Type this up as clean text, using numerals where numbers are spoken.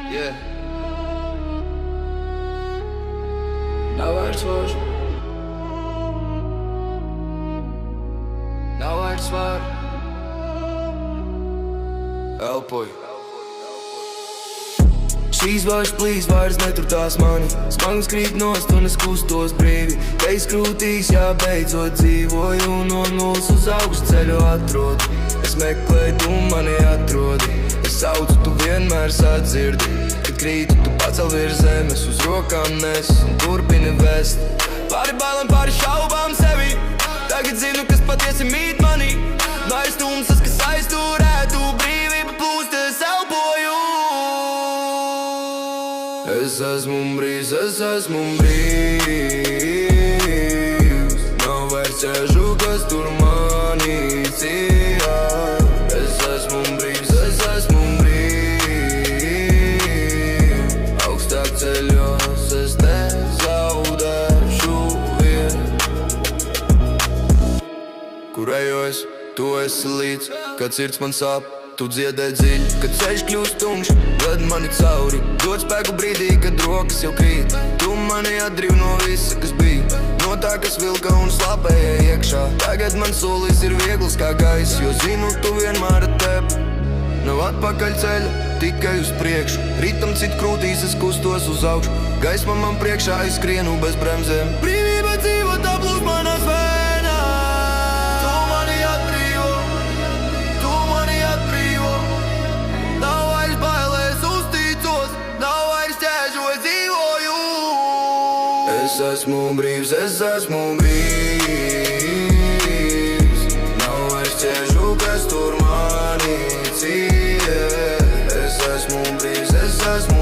Yeah. Nav vairs važu. Nav vairs varu. Elpoju. Šīs vairs plīs vairs neturtās mani. Smags krīt nost un es kustos brīvi. Reiz krūtīs, jā, beidzot dzīvoju. No nulles uz augstu ceļu atrodu. Es meklēju, tu mani atrodi. Es saucu, tu vienmēr sadzirdi. Kad krītu, tu pacel virs zemes. Uz rokām nes un turpini vest. Pāri bailēm, pāri šaubām sevi. Tagad zinu, kas patiesi mīt manī. Vairs tumsas, kas aizturētu brīvība plūst, es elpoju. Es esmu brīvs, es esmu brīvs. Nav vairs ķēžu, kas tur mani cija. Es esmu brīvs, es esmu brīvs. Augstāk ceļos es nezaudēšu vietu. Kur eju es, tu esi līdz, kad sirds man sāp. Tu dziedē dziļi, kad ceļš kļūst tumšs, ved mani cauri. Dod spēku brīdī, kad rokas jau krīt. Tu mani atdriv no visa, kas bija. No tā, kas vilka un slāpēja iekšā. Tagad man solis ir viegls kā gaiss, jo zinu, tu vienmēr ar tevi. Nav atpakaļ ceļa, tikai uz priekšu. Ritam cit krūtīs, es kustos uz augšu. Gaisma man priekšā, es skrienu bez bremzēm. Brīvība dzīvo, tā plūst manās vēnās. Es esmu brīvs, es esmu brīvs. Nav vairs ķēžu, kas tur mani cija. Es esmu brīvs, es esmu